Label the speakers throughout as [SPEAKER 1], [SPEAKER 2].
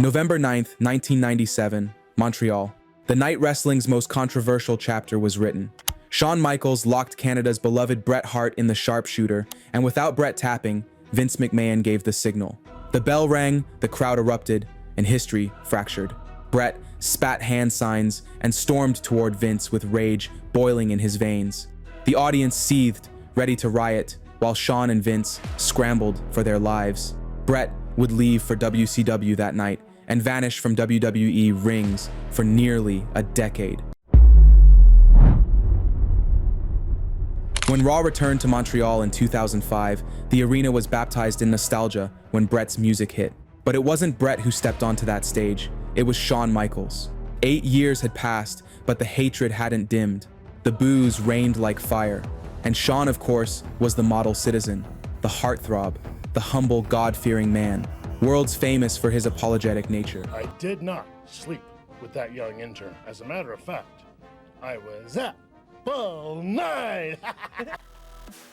[SPEAKER 1] November 9th, 1997, Montreal. The night wrestling's most controversial chapter was written. Shawn Michaels locked Canada's beloved Bret Hart in the sharpshooter, and without Bret tapping, Vince McMahon gave the signal. The bell rang, the crowd erupted, and history fractured. Bret spat hand signs and stormed toward Vince with rage boiling in his veins. The audience seethed, ready to riot, while Shawn and Vince scrambled for their lives. Bret would leave for WCW that night and vanish from WWE rings for nearly a decade. When Raw returned to Montreal in 2005, the arena was baptized in nostalgia when Bret's music hit. But it wasn't Bret who stepped onto that stage, it was Shawn Michaels. 8 years had passed, but the hatred hadn't dimmed. The boos rained like fire. And Shawn, of course, was the model citizen, the heartthrob, the humble, God-fearing man, world's famous for his apologetic nature.
[SPEAKER 2] I did not sleep with that young intern. As a matter of fact, I was up all night.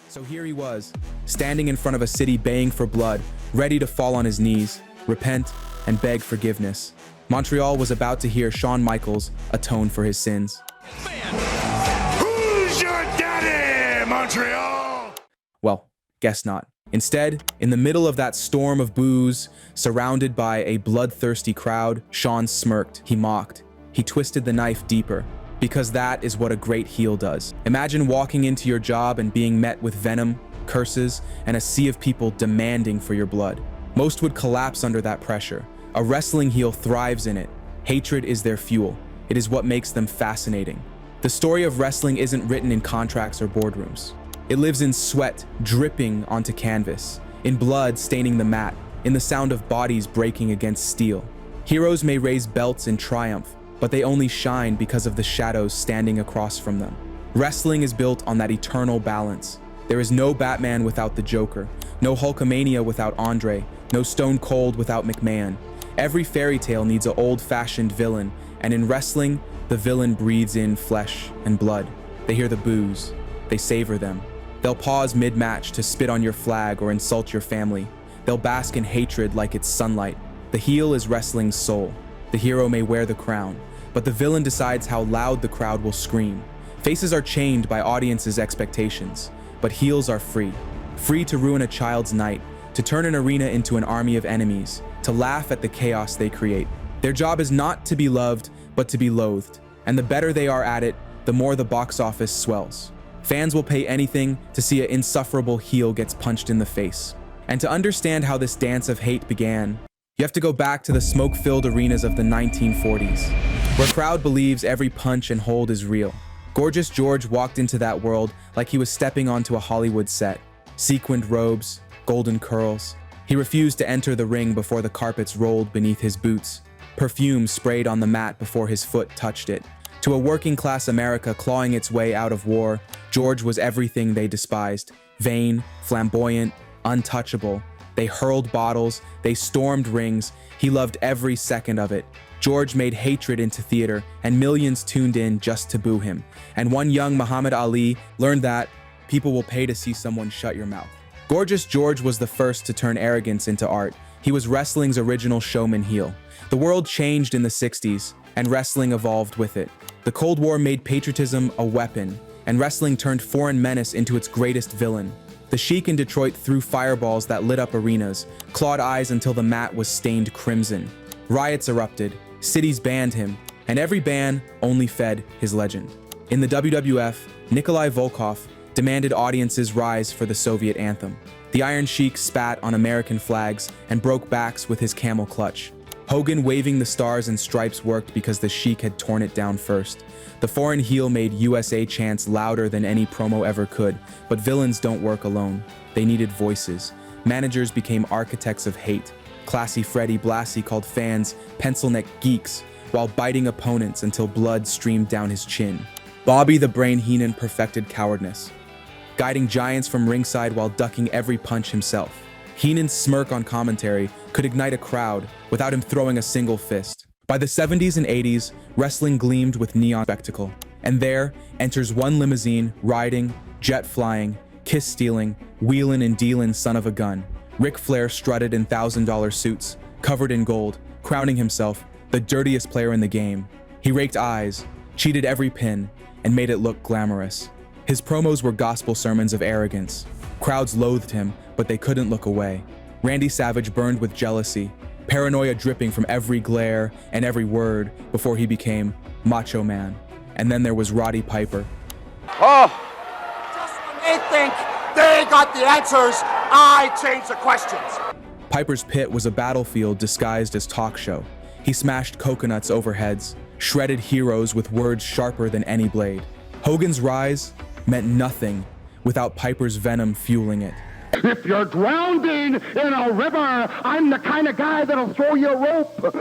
[SPEAKER 1] So here he was, standing in front of a city baying for blood, ready to fall on his knees, repent, and beg forgiveness. Montreal was about to hear Shawn Michaels atone for his sins.
[SPEAKER 2] Who's your daddy, Montreal?
[SPEAKER 1] Well, guess not. Instead, in the middle of that storm of boos, surrounded by a bloodthirsty crowd, Shawn smirked, he mocked, he twisted the knife deeper, because that is what a great heel does. Imagine walking into your job and being met with venom, curses, and a sea of people demanding for your blood. Most would collapse under that pressure. A wrestling heel thrives in it. Hatred is their fuel. It is what makes them fascinating. The story of wrestling isn't written in contracts or boardrooms. It lives in sweat dripping onto canvas, in blood staining the mat, in the sound of bodies breaking against steel. Heroes may raise belts in triumph, but they only shine because of the shadows standing across from them. Wrestling is built on that eternal balance. There is no Batman without the Joker, no Hulkamania without Andre, no Stone Cold without McMahon. Every fairy tale needs an old-fashioned villain, and in wrestling, the villain breathes in flesh and blood. They hear the boos. They savor them. They'll pause mid-match to spit on your flag or insult your family. They'll bask in hatred like it's sunlight. The heel is wrestling's soul. The hero may wear the crown, but the villain decides how loud the crowd will scream. Faces are chained by audiences' expectations, but heels are free. Free to ruin a child's night, to turn an arena into an army of enemies, to laugh at the chaos they create. Their job is not to be loved, but to be loathed. And the better they are at it, the more the box office swells. Fans will pay anything to see an insufferable heel gets punched in the face. And to understand how this dance of hate began, you have to go back to the smoke-filled arenas of the 1940s, where crowd believes every punch and hold is real. Gorgeous George walked into that world like he was stepping onto a Hollywood set. Sequined robes, golden curls. He refused to enter the ring before the carpets rolled beneath his boots. Perfume sprayed on the mat before his foot touched it. To a working-class America clawing its way out of war, George was everything they despised. Vain, flamboyant, untouchable. They hurled bottles, they stormed rings. He loved every second of it. George made hatred into theater, and millions tuned in just to boo him. And one young Muhammad Ali learned that people will pay to see someone shut your mouth. Gorgeous George was the first to turn arrogance into art. He was wrestling's original showman heel. The world changed in the 60s, and wrestling evolved with it. The Cold War made patriotism a weapon, and wrestling turned foreign menace into its greatest villain. The Sheik in Detroit threw fireballs that lit up arenas, clawed eyes until the mat was stained crimson. Riots erupted, cities banned him, and every ban only fed his legend. In the WWF, Nikolai Volkov demanded audiences rise for the Soviet anthem. The Iron Sheik spat on American flags and broke backs with his camel clutch. Hogan waving the stars and stripes worked because the Sheik had torn it down first. The foreign heel made USA chants louder than any promo ever could, but villains don't work alone. They needed voices. Managers became architects of hate. Classy Freddie Blassie called fans pencil-neck geeks while biting opponents until blood streamed down his chin. Bobby the Brain Heenan perfected cowardice, guiding giants from ringside while ducking every punch himself. Heenan's smirk on commentary could ignite a crowd without him throwing a single fist. By the 70s and 80s, wrestling gleamed with neon spectacle. And there enters one limousine, riding, jet flying, kiss stealing, wheelin' and dealin' son of a gun. Ric Flair strutted in $1,000 suits, covered in gold, crowning himself the dirtiest player in the game. He raked eyes, cheated every pin, and made it look glamorous. His promos were gospel sermons of arrogance. Crowds loathed him, but they couldn't look away. Randy Savage burned with jealousy, paranoia dripping from every glare and every word before he became Macho Man. And then there was Roddy Piper.
[SPEAKER 3] Oh! Just when they think they got the answers, I change the questions.
[SPEAKER 1] Piper's pit was a battlefield disguised as talk show. He smashed coconuts over heads, shredded heroes with words sharper than any blade. Hogan's rise meant nothing without Piper's venom fueling it.
[SPEAKER 4] If you're drowning in a river, I'm the kind of guy that'll throw you a rope. But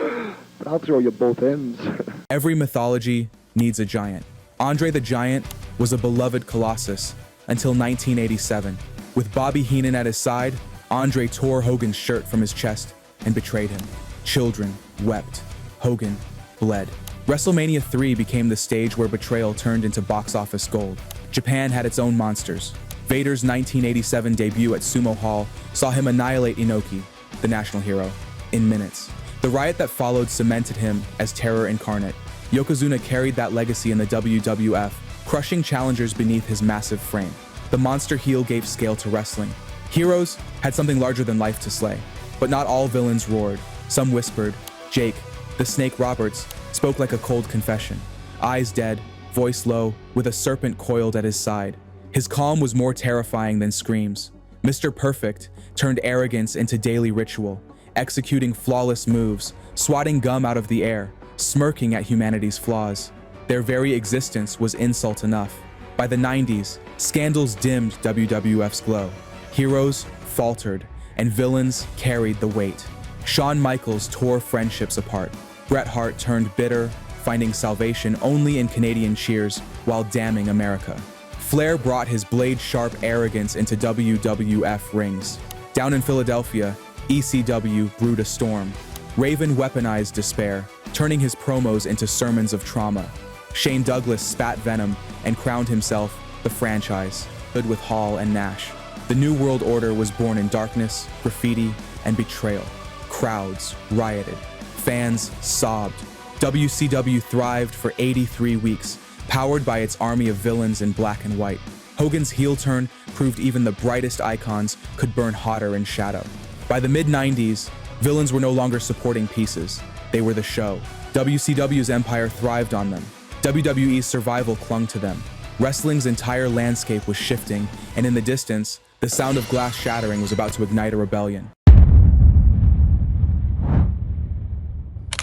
[SPEAKER 4] I'll throw you both ends.
[SPEAKER 1] Every mythology needs a giant. Andre the Giant was a beloved colossus until 1987. With Bobby Heenan at his side, Andre tore Hogan's shirt from his chest and betrayed him. Children wept. Hogan bled. WrestleMania 3 became the stage where betrayal turned into box office gold. Japan had its own monsters. Vader's 1987 debut at Sumo Hall saw him annihilate Inoki, the national hero, in minutes. The riot that followed cemented him as terror incarnate. Yokozuna carried that legacy in the WWF, crushing challengers beneath his massive frame. The monster heel gave scale to wrestling. Heroes had something larger than life to slay, but not all villains roared. Some whispered. Jake, the Snake Roberts, spoke like a cold confession. Eyes dead, voice low, with a serpent coiled at his side. His calm was more terrifying than screams. Mr. Perfect turned arrogance into daily ritual, executing flawless moves, swatting gum out of the air, smirking at humanity's flaws. Their very existence was insult enough. By the 90s, scandals dimmed WWF's glow. Heroes faltered, and villains carried the weight. Shawn Michaels tore friendships apart. Bret Hart turned bitter, finding salvation only in Canadian cheers while damning America. Flair brought his blade-sharp arrogance into WWF rings. Down in Philadelphia, ECW brewed a storm. Raven weaponized despair, turning his promos into sermons of trauma. Shane Douglas spat venom and crowned himself the franchise, stood with Hall and Nash. The New World Order was born in darkness, graffiti, and betrayal. Crowds rioted. Fans sobbed. WCW thrived for 83 weeks, powered by its army of villains in black and white. Hogan's heel turn proved even the brightest icons could burn hotter in shadow. By the mid-90s, villains were no longer supporting pieces. They were the show. WCW's empire thrived on them. WWE's survival clung to them. Wrestling's entire landscape was shifting, and in the distance, the sound of glass shattering was about to ignite a rebellion.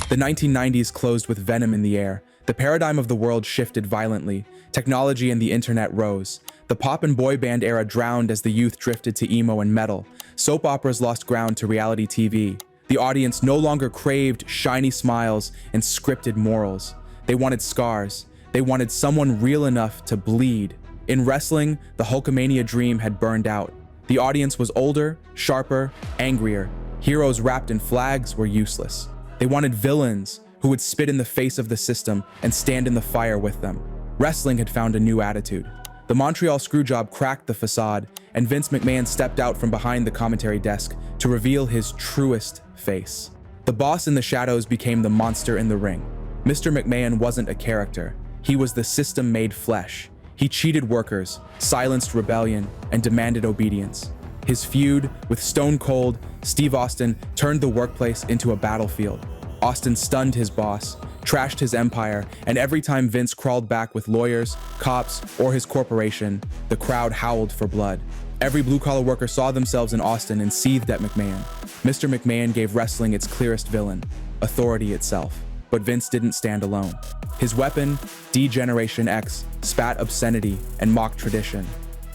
[SPEAKER 1] The 1990s closed with venom in the air. The paradigm of the world shifted violently. Technology and the internet rose. The pop and boy band era drowned as the youth drifted to emo and metal. Soap operas lost ground to reality TV. The audience no longer craved shiny smiles and scripted morals. They wanted scars. They wanted someone real enough to bleed. In wrestling, the Hulkamania dream had burned out. The audience was older, sharper, angrier. Heroes wrapped in flags were useless. They wanted villains who would spit in the face of the system and stand in the fire with them. Wrestling had found a new attitude. The Montreal screwjob cracked the facade, and Vince McMahon stepped out from behind the commentary desk to reveal his truest face. The boss in the shadows became the monster in the ring. Mr. McMahon wasn't a character. He was the system made flesh. He cheated workers, silenced rebellion, and demanded obedience. His feud with Stone Cold Steve Austin turned the workplace into a battlefield. Austin stunned his boss, trashed his empire, and every time Vince crawled back with lawyers, cops, or his corporation, the crowd howled for blood. Every blue-collar worker saw themselves in Austin and seethed at McMahon. Mr. McMahon gave wrestling its clearest villain, authority itself. But Vince didn't stand alone. His weapon, D-Generation X, spat obscenity and mocked tradition.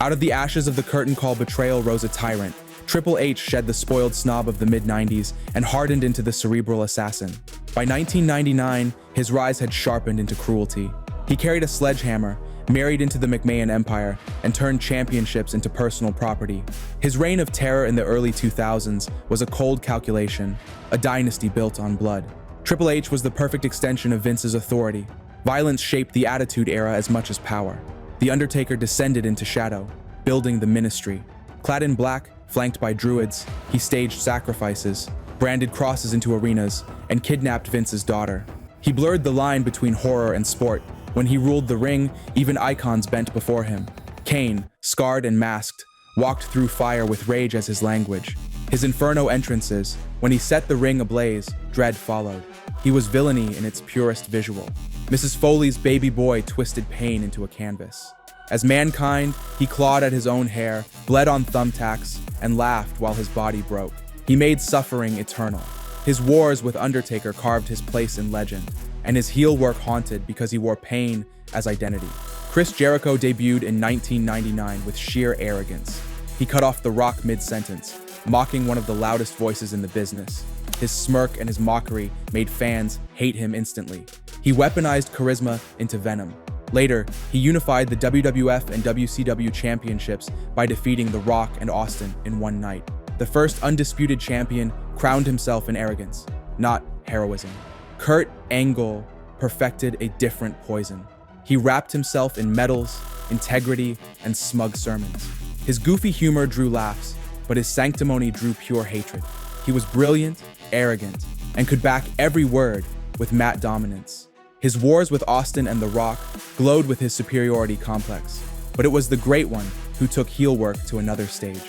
[SPEAKER 1] Out of the ashes of the curtain call betrayal rose a tyrant. Triple H shed the spoiled snob of the mid-90s and hardened into the cerebral assassin. By 1999, his rise had sharpened into cruelty. He carried a sledgehammer, married into the McMahon empire, and turned championships into personal property. His reign of terror in the early 2000s was a cold calculation, a dynasty built on blood. Triple H was the perfect extension of Vince's authority. Violence shaped the Attitude Era as much as power. The Undertaker descended into shadow, building the Ministry. Clad in black, flanked by druids, he staged sacrifices, branded crosses into arenas, and kidnapped Vince's daughter. He blurred the line between horror and sport. When he ruled the ring, even icons bent before him. Kane, scarred and masked, walked through fire with rage as his language. His inferno entrances, when he set the ring ablaze, dread followed. He was villainy in its purest visual. Mrs. Foley's baby boy twisted pain into a canvas. As mankind, he clawed at his own hair, bled on thumbtacks, and laughed while his body broke. He made suffering eternal. His wars with Undertaker carved his place in legend, and his heel work haunted because he wore pain as identity. Chris Jericho debuted in 1999 with sheer arrogance. He cut off The Rock mid-sentence, mocking one of the loudest voices in the business. His smirk and his mockery made fans hate him instantly. He weaponized charisma into venom. Later, he unified the WWF and WCW championships by defeating The Rock and Austin in one night. The first undisputed champion crowned himself in arrogance, not heroism. Kurt Angle perfected a different poison. He wrapped himself in medals, integrity, and smug sermons. His goofy humor drew laughs, but his sanctimony drew pure hatred. He was brilliant, arrogant, and could back every word with mat dominance. His wars with Austin and The Rock glowed with his superiority complex, but it was the Great One who took heel work to another stage.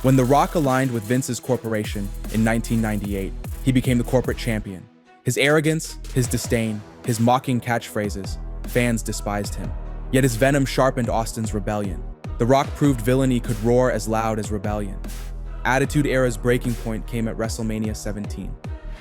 [SPEAKER 1] When The Rock aligned with Vince's corporation in 1998, he became the corporate champion. His arrogance, his disdain, his mocking catchphrases, fans despised him. Yet his venom sharpened Austin's rebellion. The Rock proved villainy could roar as loud as rebellion. Attitude Era's breaking point came at WrestleMania 17.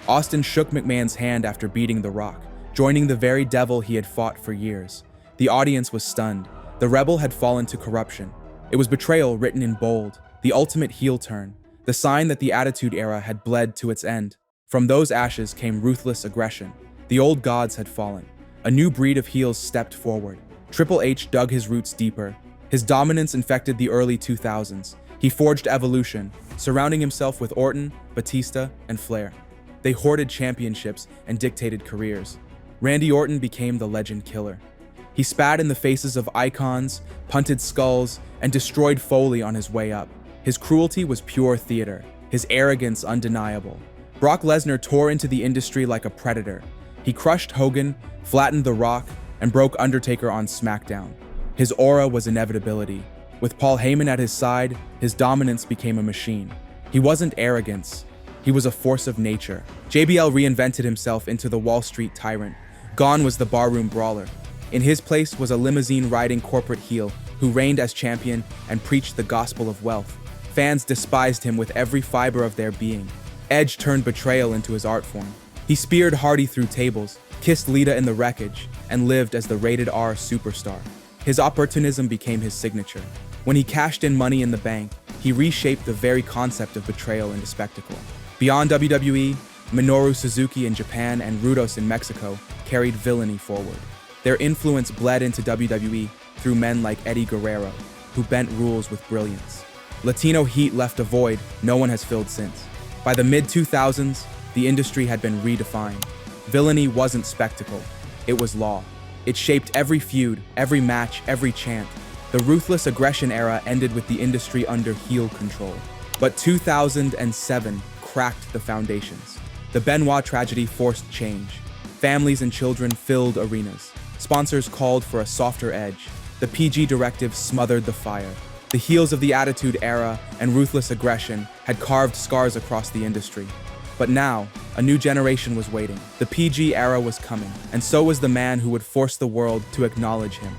[SPEAKER 1] Austin shook McMahon's hand after beating The Rock, joining the very devil he had fought for years. The audience was stunned. The rebel had fallen to corruption. It was betrayal written in bold, the ultimate heel turn, the sign that the Attitude Era had bled to its end. From those ashes came ruthless aggression. The old gods had fallen. A new breed of heels stepped forward. Triple H dug his roots deeper. His dominance infected the early 2000s. He forged evolution, surrounding himself with Orton, Batista, and Flair. They hoarded championships and dictated careers. Randy Orton became the legend killer. He spat in the faces of icons, punted skulls, and destroyed Foley on his way up. His cruelty was pure theater, his arrogance undeniable. Brock Lesnar tore into the industry like a predator. He crushed Hogan, flattened The Rock, and broke Undertaker on SmackDown. His aura was inevitability. With Paul Heyman at his side, his dominance became a machine. He wasn't arrogance. He was a force of nature. JBL reinvented himself into the Wall Street tyrant. Gone was the barroom brawler. In his place was a limousine-riding corporate heel who reigned as champion and preached the gospel of wealth. Fans despised him with every fiber of their being. Edge turned betrayal into his art form. He speared Hardy through tables, kissed Lita in the wreckage, and lived as the rated R superstar. His opportunism became his signature. When he cashed in Money in the Bank, he reshaped the very concept of betrayal into spectacle. Beyond WWE, Minoru Suzuki in Japan and Rudos in Mexico carried villainy forward. Their influence bled into WWE through men like Eddie Guerrero, who bent rules with brilliance. Latino heat left a void no one has filled since. By the mid-2000s, the industry had been redefined. Villainy wasn't spectacle, it was law. It shaped every feud, every match, every chant. The ruthless aggression era ended with the industry under heel control. But 2007 cracked the foundations. The Benoit tragedy forced change. Families and children filled arenas. Sponsors called for a softer edge. The PG directive smothered the fire. The heels of the Attitude Era and ruthless aggression had carved scars across the industry. But now, a new generation was waiting. The PG era was coming, and so was the man who would force the world to acknowledge him.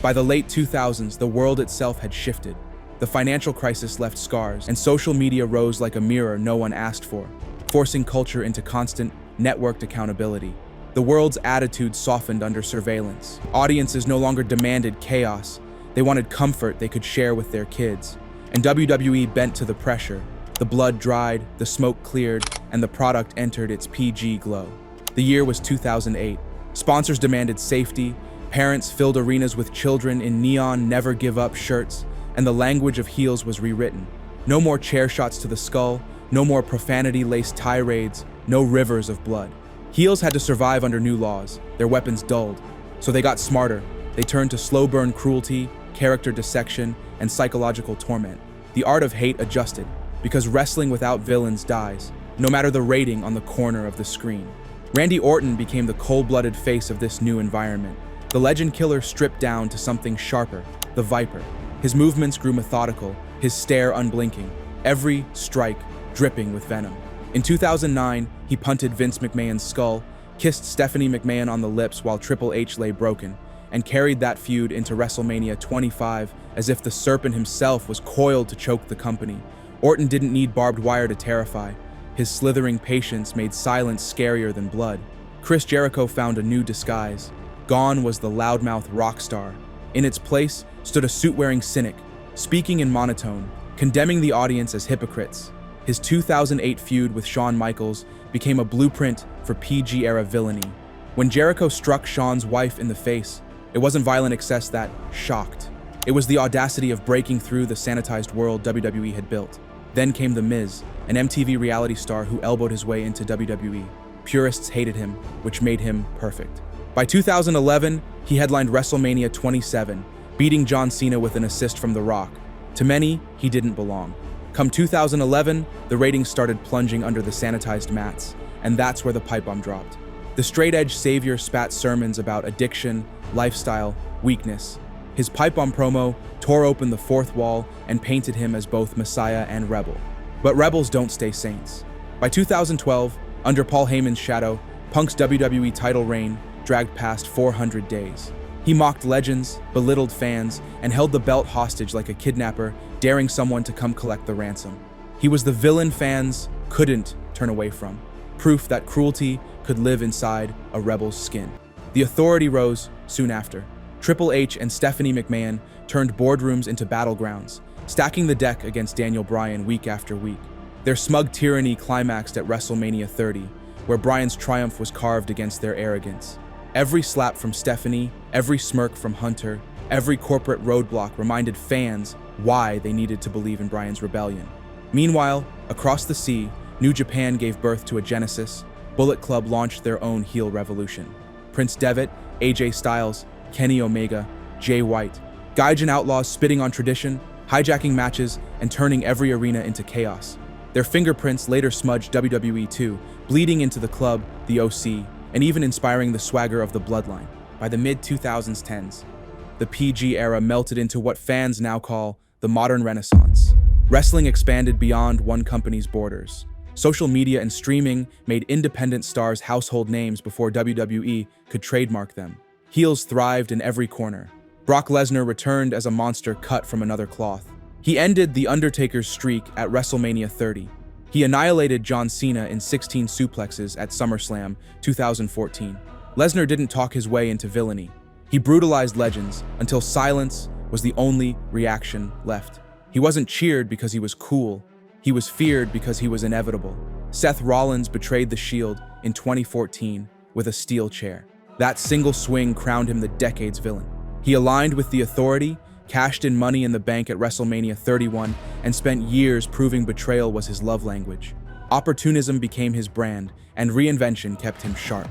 [SPEAKER 1] By the late 2000s, the world itself had shifted. The financial crisis left scars, and social media rose like a mirror no one asked for, forcing culture into constant, networked accountability. The world's attitude softened under surveillance. Audiences no longer demanded chaos. They wanted comfort they could share with their kids. And WWE bent to the pressure. The blood dried, the smoke cleared, and the product entered its PG glow. The year was 2008. Sponsors demanded safety. Parents filled arenas with children in neon never give up shirts, and the language of heels was rewritten. No more chair shots to the skull, no more profanity-laced tirades, no rivers of blood. Heels had to survive under new laws, their weapons dulled. So they got smarter. They turned to slow-burn cruelty, character dissection, and psychological torment. The art of hate adjusted, because wrestling without villains dies, no matter the rating on the corner of the screen. Randy Orton became the cold-blooded face of this new environment. The legend killer stripped down to something sharper, the Viper. His movements grew methodical, his stare unblinking, every strike dripping with venom. In 2009, he punted Vince McMahon's skull, kissed Stephanie McMahon on the lips while Triple H lay broken, and carried that feud into WrestleMania 25 as if the serpent himself was coiled to choke the company. Orton didn't need barbed wire to terrify. His slithering patience made silence scarier than blood. Chris Jericho found a new disguise. Gone was the loudmouth rock star. In its place stood a suit-wearing cynic, speaking in monotone, condemning the audience as hypocrites. His 2008 feud with Shawn Michaels became a blueprint for PG-era villainy. When Jericho struck Shawn's wife in the face, it wasn't violent excess that shocked. It was the audacity of breaking through the sanitized world WWE had built. Then came The Miz, an MTV reality star who elbowed his way into WWE. Purists hated him, which made him perfect. By 2011, he headlined WrestleMania 27, beating John Cena with an assist from The Rock. To many, he didn't belong. Come 2011, the ratings started plunging under the sanitized mats, and that's where the pipe bomb dropped. The straight-edge savior spat sermons about addiction, lifestyle, weakness. His pipe bomb promo tore open the fourth wall and painted him as both Messiah and Rebel. But rebels don't stay saints. By 2012, under Paul Heyman's shadow, Punk's WWE title reign dragged past 400 days. He mocked legends, belittled fans, and held the belt hostage like a kidnapper, daring someone to come collect the ransom. He was the villain fans couldn't turn away from, proof that cruelty could live inside a rebel's skin. The authority rose soon after. Triple H and Stephanie McMahon turned boardrooms into battlegrounds, stacking the deck against Daniel Bryan week after week. Their smug tyranny climaxed at WrestleMania 30, where Bryan's triumph was carved against their arrogance. Every slap from Stephanie, every smirk from Hunter, every corporate roadblock reminded fans why they needed to believe in Bryan's rebellion. Meanwhile, across the sea, New Japan gave birth to a genesis. Bullet Club launched their own heel revolution. Prince Devitt, AJ Styles, Kenny Omega, Jay White, Gaijin outlaws spitting on tradition, hijacking matches, and turning every arena into chaos. Their fingerprints later smudged WWE too, bleeding into the club, the OC, and even inspiring the swagger of the Bloodline. By the mid-2010s, the PG era melted into what fans now call the modern renaissance. Wrestling expanded beyond one company's borders. Social media and streaming made independent stars household names before WWE could trademark them. Heels thrived in every corner. Brock Lesnar returned as a monster cut from another cloth. He ended The Undertaker's streak at WrestleMania 30. He annihilated John Cena in 16 suplexes at SummerSlam 2014. Lesnar didn't talk his way into villainy. He brutalized legends until silence was the only reaction left. He wasn't cheered because he was cool. He was feared because he was inevitable. Seth Rollins betrayed the Shield in 2014 with a steel chair. That single swing crowned him the decade's villain. He aligned with the authority, cashed in Money in the Bank at WrestleMania 31, and spent years proving betrayal was his love language. Opportunism became his brand, and reinvention kept him sharp.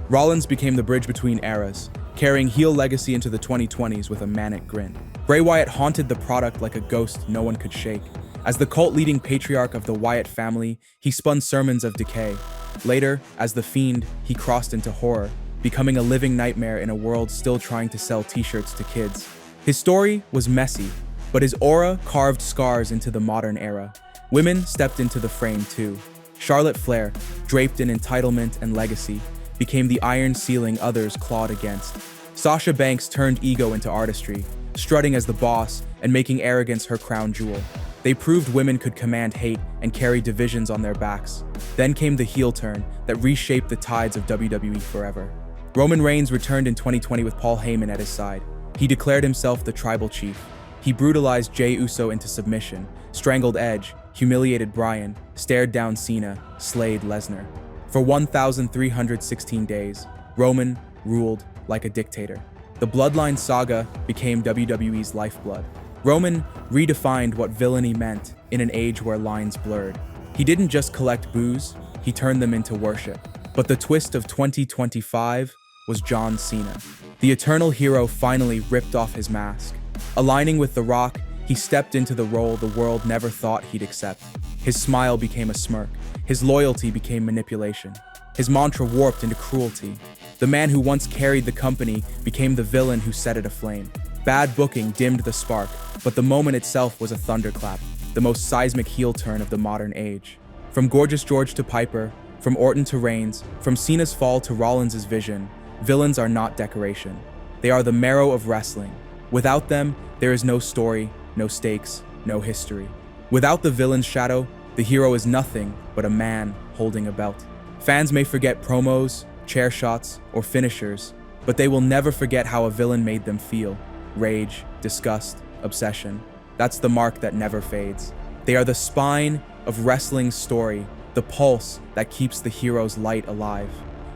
[SPEAKER 1] Rollins became the bridge between eras, carrying heel legacy into the 2020s with a manic grin. Bray Wyatt haunted the product like a ghost no one could shake. As the cult-leading patriarch of the Wyatt family, he spun sermons of decay. Later, as The Fiend, he crossed into horror, becoming a living nightmare in a world still trying to sell t-shirts to kids. His story was messy, but his aura carved scars into the modern era. Women stepped into the frame too. Charlotte Flair, draped in entitlement and legacy, became the iron ceiling others clawed against. Sasha Banks turned ego into artistry, strutting as the boss and making arrogance her crown jewel. They proved women could command hate and carry divisions on their backs. Then came the heel turn that reshaped the tides of WWE forever. Roman Reigns returned in 2020 with Paul Heyman at his side. He declared himself the tribal chief. He brutalized Jey Uso into submission, strangled Edge, humiliated Bryan, stared down Cena, slayed Lesnar. For 1,316 days, Roman ruled like a dictator. The Bloodline saga became WWE's lifeblood. Roman redefined what villainy meant in an age where lines blurred. He didn't just collect boos, he turned them into worship. But the twist of 2025 was John Cena. The eternal hero finally ripped off his mask. Aligning with The Rock He stepped into the role the world never thought he'd accept. His smile became a smirk. His loyalty became manipulation. His mantra warped into cruelty. The man who once carried the company became the villain who set it aflame. Bad booking dimmed the spark, but the moment itself was a thunderclap, the most seismic heel turn of the modern age. From Gorgeous George to Piper, from Orton to Reigns, from Cena's fall to Rollins' vision, villains are not decoration. They are the marrow of wrestling. Without them, there is no story, no stakes, no history. Without the villain's shadow, the hero is nothing but a man holding a belt. Fans may forget promos, chair shots, or finishers, but they will never forget how a villain made them feel. Rage, disgust, obsession. That's the mark that never fades. They are the spine of wrestling's story, the pulse that keeps the hero's light alive.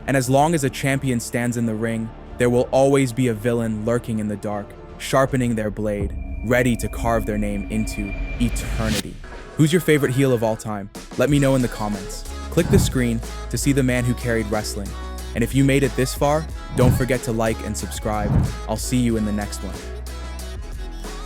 [SPEAKER 1] And as long as a champion stands in the ring, there will always be a villain lurking in the dark, sharpening their blade, ready to carve their name into eternity. Who's your favorite heel of all time? Let me know in the comments. Click the screen to see the man who carried wrestling. And if you made it this far, don't forget to like and subscribe. I'll see you in the next one.